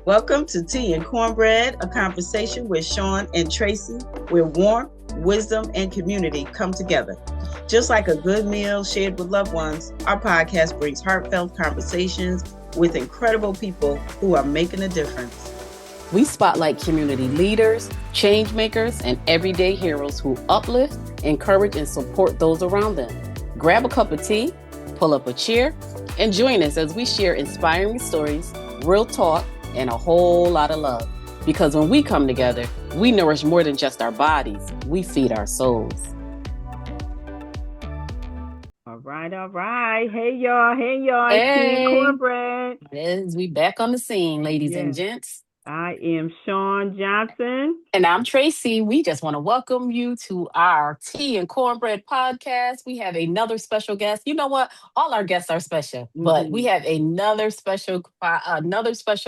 Welcome to Tea and Cornbread, a conversation with Sean and Tracy, where warmth, wisdom, and community come together. Just like a good meal shared with loved ones, our podcast brings heartfelt conversations with incredible people who are making a difference. We spotlight community leaders, change makers, and everyday heroes who uplift, encourage, and support those around them. Grab a cup of tea, pull up a chair, and join us as we share inspiring stories, real talk, and a whole lot of love. Because when we come together, we nourish more than just our bodies. We feed our souls. All right. Hey, y'all. Hey. It's Tea and Cornbread. We back on the scene, ladies and gents. I am Sean Johnson. And I'm Tracy. We just want to welcome you to our Tea and Cornbread podcast. We have another special guest. You know what? All our guests are special, but we have another special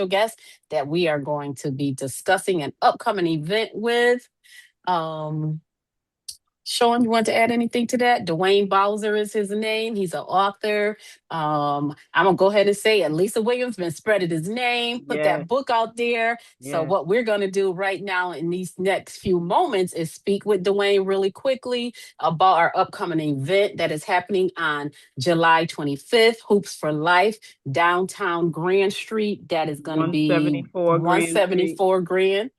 guest that we are going to be discussing an upcoming event with. Sean, you want to add anything to that? Duane Bowser is his name. He's an author. I'm going to go ahead and say it. Lisa Williams been spreading his name, put that book out there. Yes. So what we're going to do right now in these next few moments is speak with Duane really quickly about our upcoming event that is happening on July 25th, Hoops for Life, downtown Grand Street. That is going to be 174 Grand.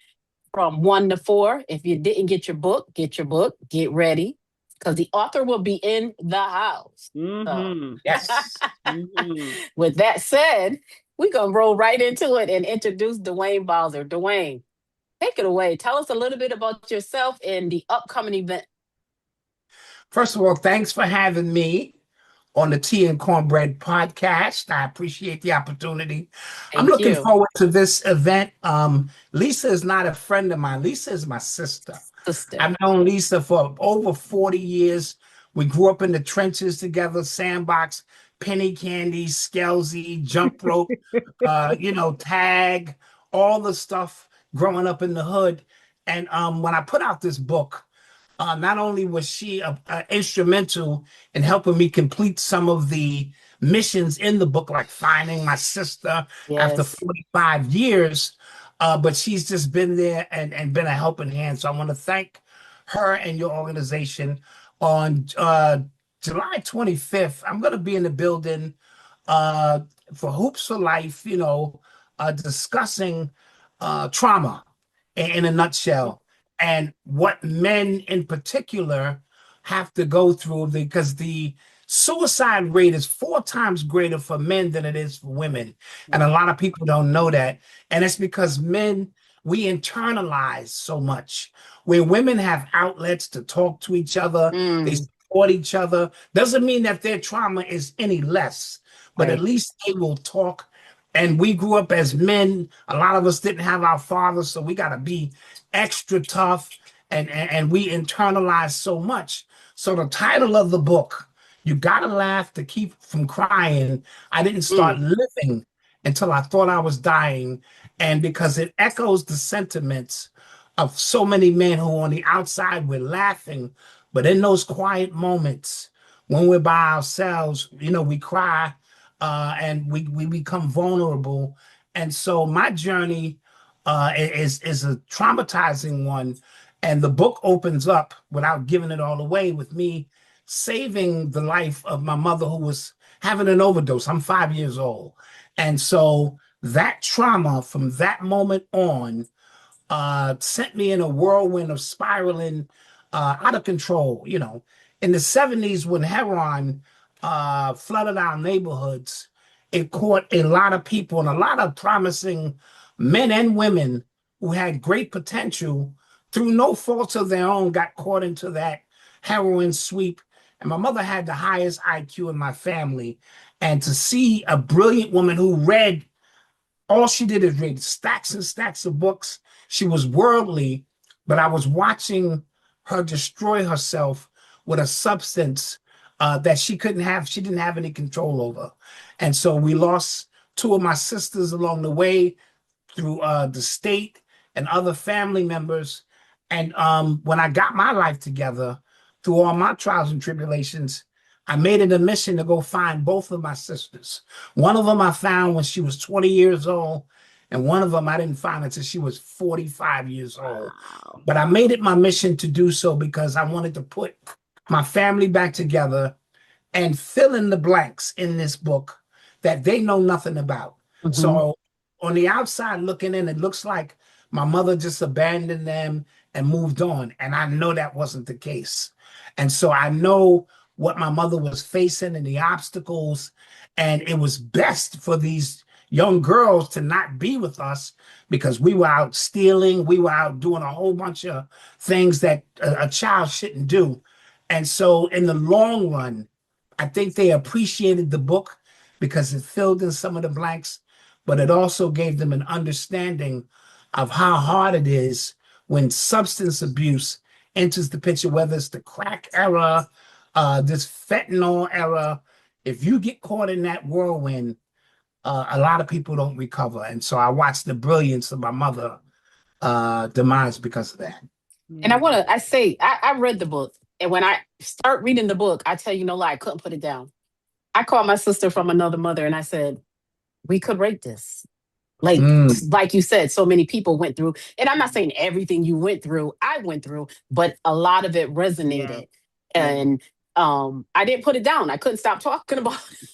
From 1 to 4. If you didn't get your book, get ready, because the author will be in the house. So, yes. With that said, we're going to roll right into it and introduce Duane Bowser. Duane, take it away. Tell us a little bit about yourself and the upcoming event. First of all, thanks for having me on the Tea and Cornbread podcast. I appreciate the opportunity. I'm looking forward to this event. Lisa is not a friend of mine. Lisa is my sister. I've known Lisa for over 40 years. We grew up in the trenches together, sandbox, penny candy, Skelsy, jump rope, tag, all the stuff growing up in the hood. And when I put out this book, not only was she instrumental in helping me complete some of the missions in the book, like finding my sister after 45 years, but she's just been there and been a helping hand. So I want to thank her and your organization. On July 25th, I'm going to be in the building for Hoops for Life, discussing trauma in a nutshell. And what men in particular have to go through, because the suicide rate is 4 times greater for men than it is for women. And a lot of people don't know that. And it's because men, we internalize so much. Where women have outlets to talk to each other, they support each other. Doesn't mean that their trauma is any less, but at least they will talk. And we grew up as men. A lot of us didn't have our fathers, so we got to be extra tough, and we internalize so much. So the title of the book, You Gotta Laugh to Keep from Crying. I didn't start living until I thought I was dying. And because it echoes the sentiments of so many men who on the outside we're laughing, but in those quiet moments when we're by ourselves, we cry and we become vulnerable. And so my journey is a traumatizing one. And the book opens up, without giving it all away, with me saving the life of my mother, who was having an overdose. I'm 5 years old. And so that trauma from that moment on sent me in a whirlwind of spiraling out of control. In the 70s, when heroin flooded our neighborhoods, it caught a lot of people, and a lot of promising men and women who had great potential, through no fault of their own, got caught into that heroin sweep. And my mother had the highest IQ in my family. And to see a brilliant woman who read, all she did is read stacks and stacks of books. She was worldly, but I was watching her destroy herself with a substance that she didn't have any control over. And so we lost 2 of my sisters along the way, through the state and other family members. And when I got my life together, through all my trials and tribulations, I made it a mission to go find both of my sisters. One of them I found when she was 20 years old, And one of them I didn't find until she was 45 years old. Wow. But I made it my mission to do so because I wanted to put my family back together and fill in the blanks in this book that they know nothing about. So on the outside looking in, it looks like my mother just abandoned them and moved on. And I know that wasn't the case. And so I know what my mother was facing and the obstacles. And it was best for these young girls to not be with us because we were out stealing. We were out doing a whole bunch of things that a child shouldn't do. And so in the long run, I think they appreciated the book because it filled in some of the blanks, but it also gave them an understanding of how hard it is when substance abuse enters the picture, whether it's the crack era, this fentanyl era. If you get caught in that whirlwind, a lot of people don't recover. And so I watched the brilliance of my mother demise because of that. And I read the book. And when I start reading the book, I tell you no lie, I couldn't put it down. I called my sister from another mother and I said, we could rate this. Like you said, so many people went through, and I'm not saying everything you went through, I went through, but a lot of it resonated. Yeah. And I didn't put it down. I couldn't stop talking about it.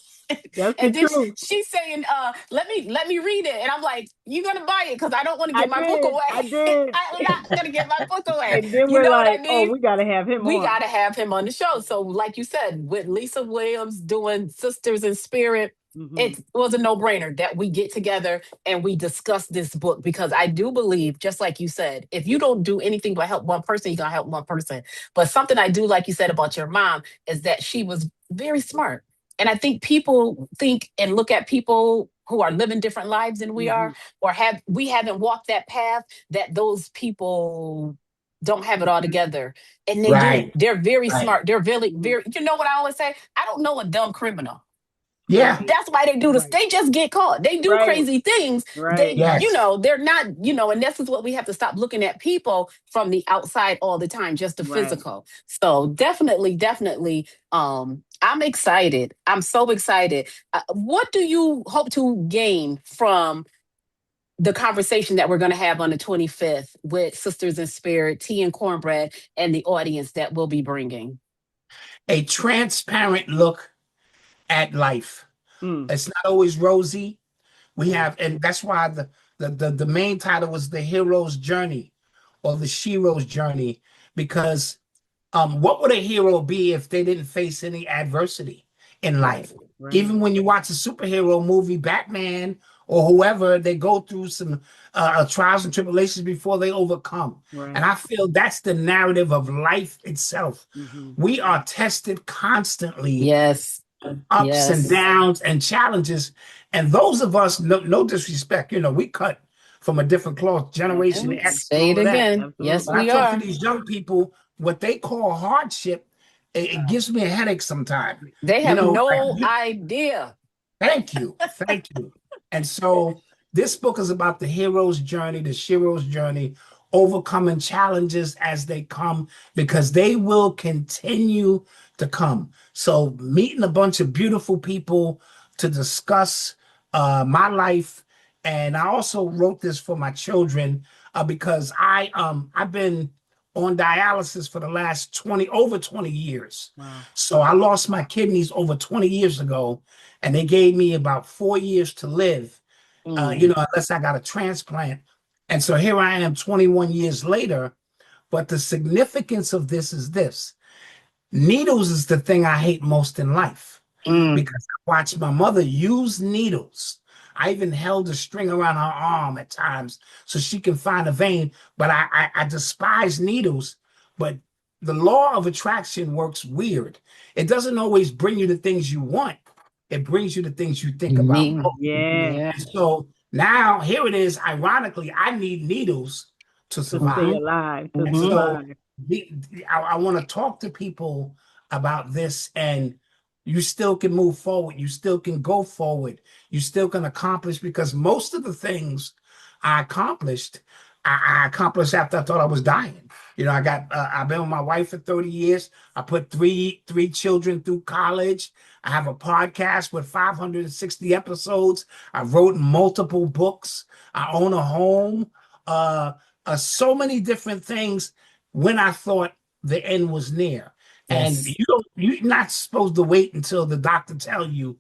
That's and the then truth. she's saying, let me read it. And I'm like, you're gonna buy it because I don't want to give my book away. I did. I'm not gonna give my book away. And then You we're know like, what I mean? oh, we got to have him We on. got to have him on the show. So, like you said, with Lisa Williams doing Sisters in Spirit, it was a no-brainer that we get together and we discuss this book, because I do believe, just like you said, if you don't do anything but help one person, you're going to help one person. But something I do, like you said about your mom, is that she was very smart. And I think people think and look at people who are living different lives than we are, or we haven't walked that path, that those people don't have it all together. And they do. They're very smart. They're very, very, you know what I always say? I don't know a dumb criminal. Yeah. That's why they do this. They just get caught. They do crazy things. They, they're not, and this is what we have to stop looking at people from the outside all the time, just the physical. So definitely, I'm excited. I'm so excited. What do you hope to gain from the conversation that we're going to have on the 25th with Sisters in Spirit, Tea and Cornbread, and the audience that we'll be bringing? A transparent look at life. It's not always rosy. We have, and that's why the main title was The Hero's Journey, or the Shero's Journey, because what would a hero be if they didn't face any adversity in life? Even when you watch a superhero movie, Batman or whoever, they go through some trials and tribulations before they overcome. And I feel that's the narrative of life itself. We are tested constantly. Ups and downs and challenges. And those of us, no disrespect, we cut from a different cloth, Generation X. Say it again. Yes, when I talk to these young people, what they call hardship, it gives me a headache sometimes. They have no idea. Thank you. And so this book is about the hero's journey, the Shero's journey, overcoming challenges as they come, because they will continue to come. So meeting a bunch of beautiful people to discuss my life. And I also wrote this for my children because I've been on dialysis for the last over 20 years. So I lost my kidneys over 20 years ago, and they gave me about 4 years to live, unless I got a transplant. And so here I am 21 years later. But the significance of this is this. Needles is the thing I hate most in life, because I watched my mother use needles. I even held a string around her arm at times so she can find a vein, but I despise needles. But the law of attraction works weird. It doesn't always bring you the things you want. It brings you the things you think about. And so now here it is. Ironically, I need needles to survive. To stay alive. I want to talk to people about this, and you still can move forward. You still can go forward. You still can accomplish, because most of the things I accomplished, I accomplished after I thought I was dying. I've been with my wife for 30 years. I put three children through college. I have a podcast with 560 episodes. I wrote multiple books. I own a home. So many different things when I thought the end was near. And Yes. you're not supposed to wait until the doctor tell you,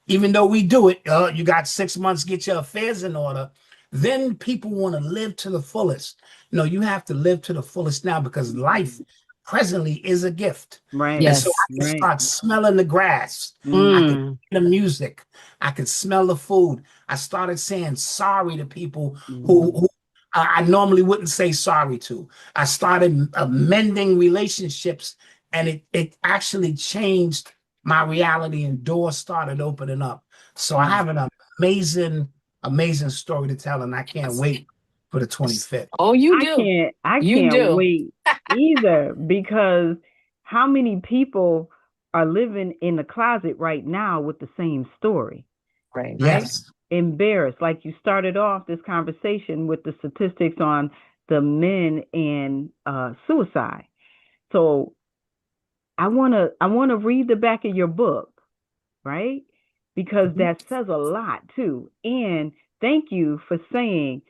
even though we do it, you got 6 months, get your affairs in order. Then people want to live to the fullest. No, you have to live to the fullest now because life presently is a gift. Right. And so Yes. I can Right. start smelling the grass. I can Mm. hear the music. I can smell the food. I started saying sorry to people who, Mhm. who I normally wouldn't say sorry to. I started mending relationships, and it actually changed my reality, and doors started opening up. So I have an amazing story to tell, and I can't wait for the 25th. Oh, you do. I You can't do. wait either because how many people are living in the closet right now with the same story, Right. right? Yes. Embarrassed. Like you started off this conversation with the statistics on the men and suicide. So I wanna read the back of your book, right? Because Mhm. that says a lot too. And thank you for saying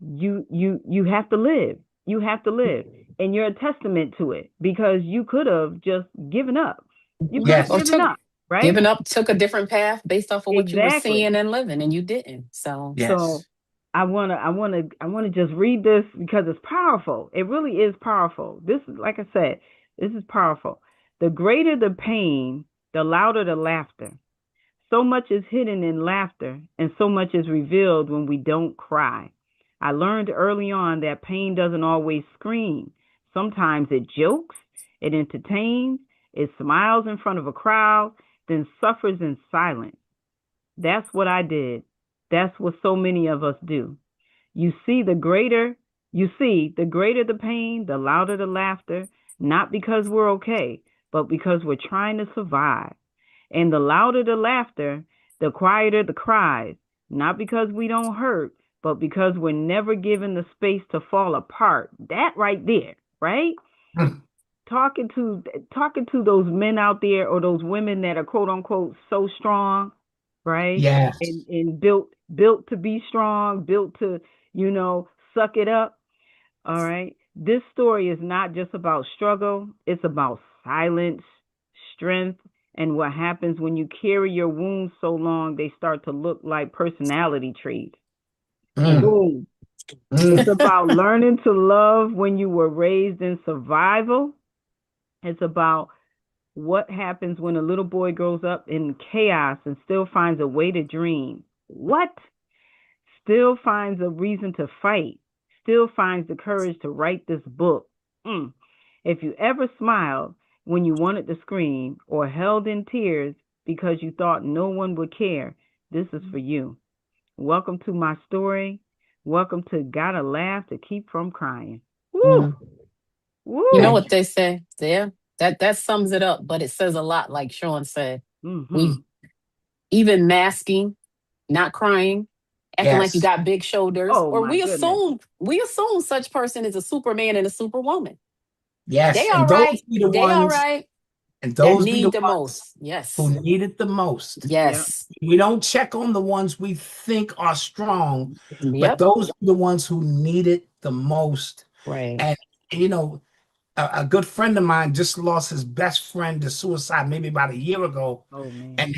you have to live. You have to live. And you're a testament to it because you could have just given up. You could Mhm. have Or Yes. given took up, right? giving up, took a different path based off of what you were Exactly. seeing and living, and you didn't. So So Yes. I wanna just read this because it's powerful. It really is powerful. This is like I said, this is powerful. The greater the pain, the louder the laughter. So much is hidden in laughter, and so much is revealed when we don't cry. I learned early on that pain doesn't always scream. Sometimes it jokes, it entertains, it smiles in front of a crowd, then suffers in silence. That's what I did. That's what so many of us do. You see, the greater the pain, the louder the laughter, not because we're okay, but because we're trying to survive. And the louder the laughter, the quieter the cries, not because we don't hurt, but because we're never given the space to fall apart. That right there, right? Mm. Talking to those men out there or those women that are quote unquote so strong, right? Yes. And built to be strong, built to, suck it up. All right. This story is not just about struggle, it's about silence, strength, and what happens when you carry your wounds so long they start to look like personality traits. Mm. Boom. It's Mm. about learning to love when you were raised in survival. It's about what happens when a little boy grows up in chaos and still finds a way to dream. What? Still finds a reason to fight, still finds the courage to write this book. Mm. If you ever smiled when you wanted to scream or held in tears because you thought no one would care, this is for you. Welcome to my story. Welcome to Gotta Laugh to Keep from Crying. Woo! mm. You know Woo! Thank what you. they say there? That sums it up, but it says a lot, like Sean said. Mm-hmm. We even masking, not crying, acting like you Yes. got big shoulders, Oh or my goodness. we assume such person is a Superman and a Superwoman. Yes. They all right. They all right. And That those be the need the ones most. Yes. who need it the most. Yep. Yes. We don't check on the ones we think are strong, but Yep. those are the ones who need it the most. Right. And you know, a good friend of mine just lost his best friend to suicide maybe about a year ago, Oh man. and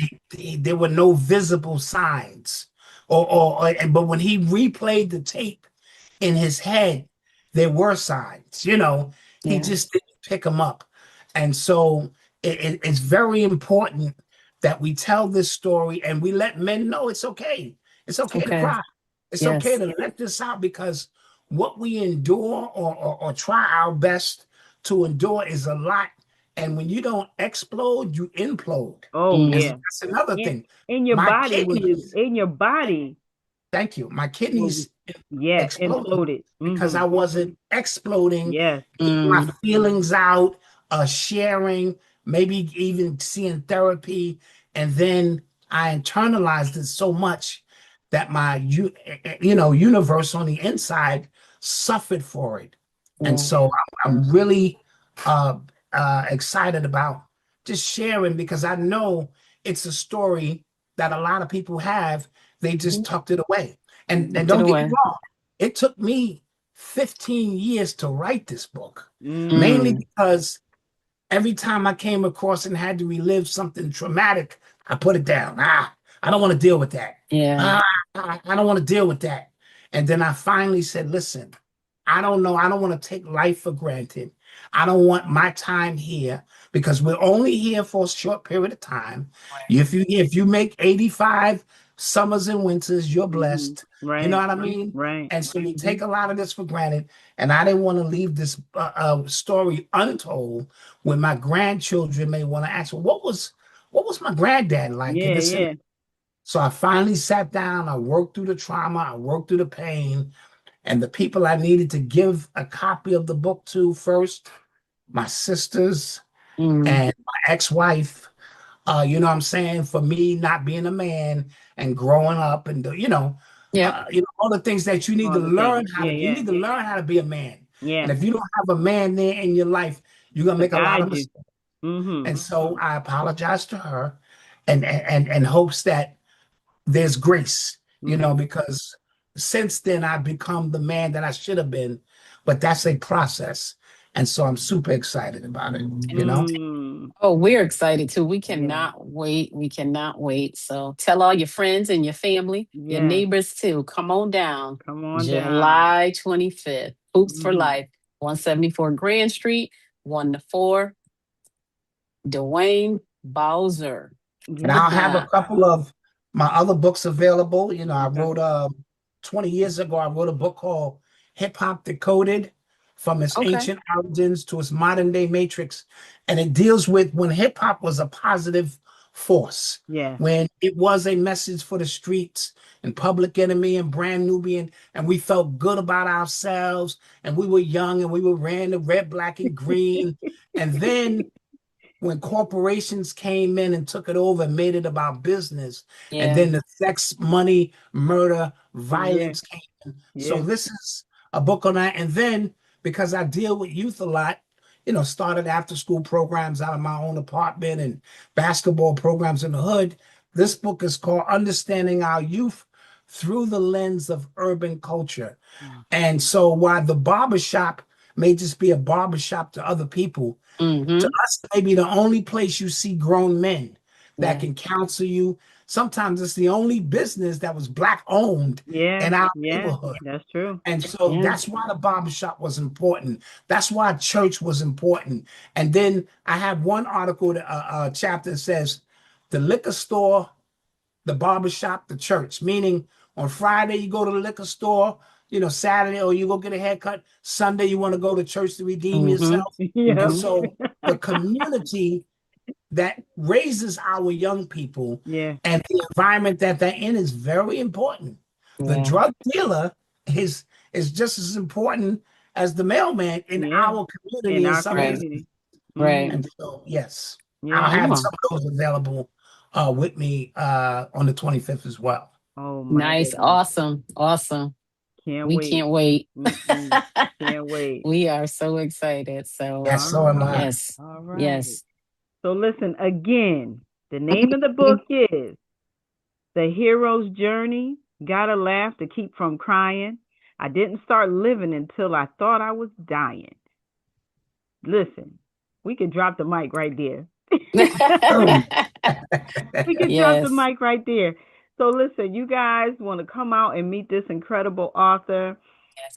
there were no visible signs. But when he replayed the tape in his head, there were signs. He Yeah. just didn't pick them up, and so it's very important that we tell this story and we let men know it's okay. It's okay to Okay. cry. It's okay Yes. to let this out because what we endure or try our best to endure is a lot. And when you don't explode, you implode. Oh And Mm. yeah. that's another In, thing. in your My body kidneys, in your body thank you. My will be, kidneys yeah, exploded imploded. because Mm-hmm. I wasn't exploding, Yes. getting my Mm. feelings out, sharing, maybe even seeing therapy. And then I internalized it so much that my universe on the inside suffered for it. And so I'm really excited about just sharing, because I know it's a story that a lot of people have. They just tucked it away. And don't get me wrong, it took me 15 years to write this book, mainly because every time I came across and had to relive something traumatic, I put it down. I don't want to deal with that. I don't want to deal with that. And then I finally said, listen, I don't know. I don't want to take life for granted. I don't want my time here, because we're only here for a short period of time. If you make 85 summers and winters, you're blessed. Right. You know what I mean? Right. And so we take a lot of this for granted. And I didn't want to leave this story untold, when my grandchildren may want to ask, well, what was my granddad like? Yeah. So I finally sat down. I worked through the trauma. I worked through the pain. And the people I needed to give a copy of the book to first, my sisters and my ex-wife, you know what I'm saying? For me, not being a man and growing up and, all the things that you need to learn how to do. You need to learn how to be a man. Yeah. And if you don't have a man there in your life, you're going to make a lot of mistakes. And so I apologize to her and hopes that there's grace, because since then I've become the man that I should have been, but that's a process. And so I'm super excited about it, Oh, we're excited too. We cannot wait. We cannot wait. So tell all your friends and your family, your neighbors too. Come on down. July 25th. Hoops for Life, 174 Grand Street, 1 to 4. Duane Bowser. And I'll have a couple of my other books available. I wrote 20 years ago, I wrote a book called Hip Hop Decoded, from its ancient origins to its modern day matrix. And it deals with when hip hop was a positive force, when it was a message for the streets, and Public Enemy and Brand Nubian, and we felt good about ourselves, and we were young, and we were ran the red, black, and green. And then when corporations came in and took it over and made it about business, and then the sex, money, murder, violence came in. So this is a book on that. And then, because I deal with youth a lot, started after school programs out of my own apartment and basketball programs in the hood, this book is called Understanding Our Youth Through the Lens of Urban Culture. And so while the barbershop may just be a barbershop to other people, to us, maybe the only place you see grown men that can counsel you. Sometimes it's the only business that was Black owned in our neighborhood. That's true. And so that's why the barbershop was important. That's why church was important. And then I have one article, chapter that says the liquor store, the barbershop, the church, meaning on Friday you go to the liquor store, Saturday, or you go get a haircut. Sunday, you want to go to church to redeem yourself. And so the community that raises our young people and the environment that they're in is very important. The drug dealer is just as important as the mailman in our community. In our community. And so, yes, I'll have some of those available with me on the 25th as well. Oh, my nice. goodness. Awesome. We can't wait. Can't wait. We are so excited. So yes, so am I. Yes. All right. Yes. So listen, again, the name of the book is The Hero's Journey. Gotta laugh to keep from crying. I didn't start living until I thought I was dying. Listen, we could drop the mic right there. We could drop the mic right there. So listen, you guys want to come out and meet this incredible author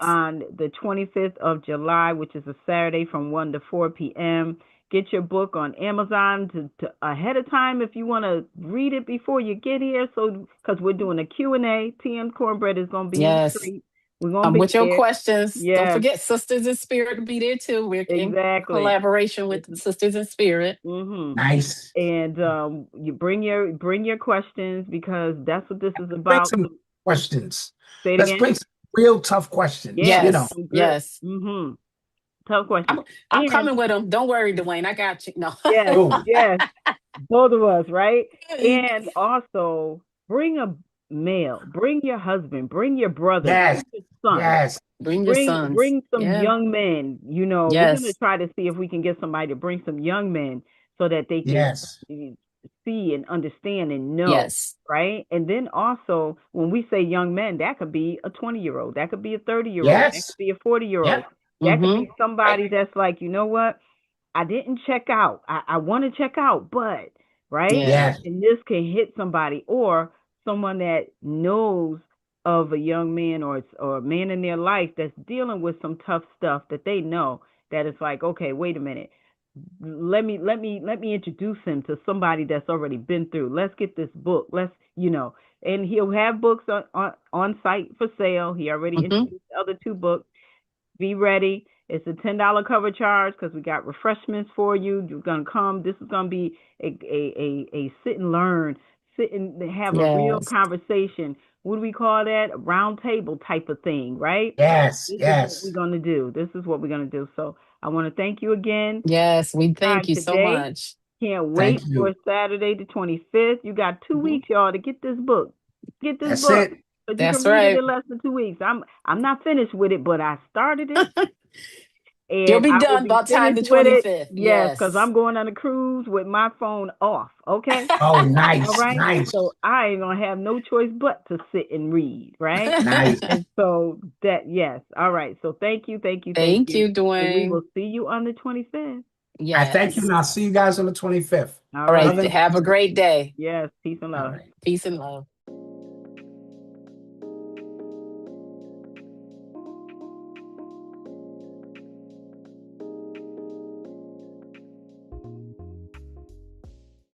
on the 25th of July, which is a Saturday from 1 to 4 p.m. Get your book on Amazon to ahead of time if you want to read it before you get here. So, because we're doing a Q&A, TM Cornbread is going to be in the street. We're going to be with there. your questions. Don't forget Sistahs in Spirit to be there too. We're in collaboration with Sistahs in Spirit. Nice. And you bring your questions, because that's what this is about. Bring some questions. Let's bring some real tough questions. Yes. Tough questions. I'm coming with them. Don't worry, Duane. I got you. No. Yes. Both of us, right? And also bring a male, bring your husband, bring your brother, bring your sons. Yes. Bring your sons. Bring some Yeah. young men. You know, we're gonna Yes. try to see if we can get somebody to bring some young men so that they can Yes. see and understand and know, Yes. right? And then also, when we say young men, that could be a 20-year-old, that could be a 30-year-old, that Yes. could be a 40-year-old, Yep. that could Mm-hmm. be somebody that's like, you know what? I didn't check out. I want to check out, but right? Yeah. Yes. And this can hit somebody or someone that knows of a young man or a man in their life that's dealing with some tough stuff that they know that it's like, okay, wait a minute. Let me introduce him to somebody that's already been through. Let's get this book. And he'll have books on site for sale. He already Mm-hmm. introduced the other two books. Be ready. It's a $10 cover charge because we got refreshments for you. You're gonna come. This is gonna be a sit and learn, sit and have a real Yes. conversation. What do we call that? A round table type of thing, right? Yes. This is what we're Yes. gonna do. This is what we're gonna do. So I want to thank you again. Yes. We thank Time you so today. much. Can't Thank wait for you. Saturday the 25th. You got 2 Mhm. weeks, y'all, to get this book. Get this That's book. it. But you can That's read it right. in less than 2 weeks. I'm not finished with it, but I started it. You'll And be I will done be about time finished the with it. 25th. Yes, because Yes. I'm going on a cruise with my phone off. Okay. Oh, All nice. right. Nice. So I ain't gonna have no choice but to sit and read, right? Nice. And so that yes. All right. So thank you, thank you, thank Thank you. you, And we Dwayne. will see you on the 25th. I thank you, Yes. and I'll see you guys on the 25th. All All right. right. Love and Have a great day. Yes. Peace and all love. right. Peace and love.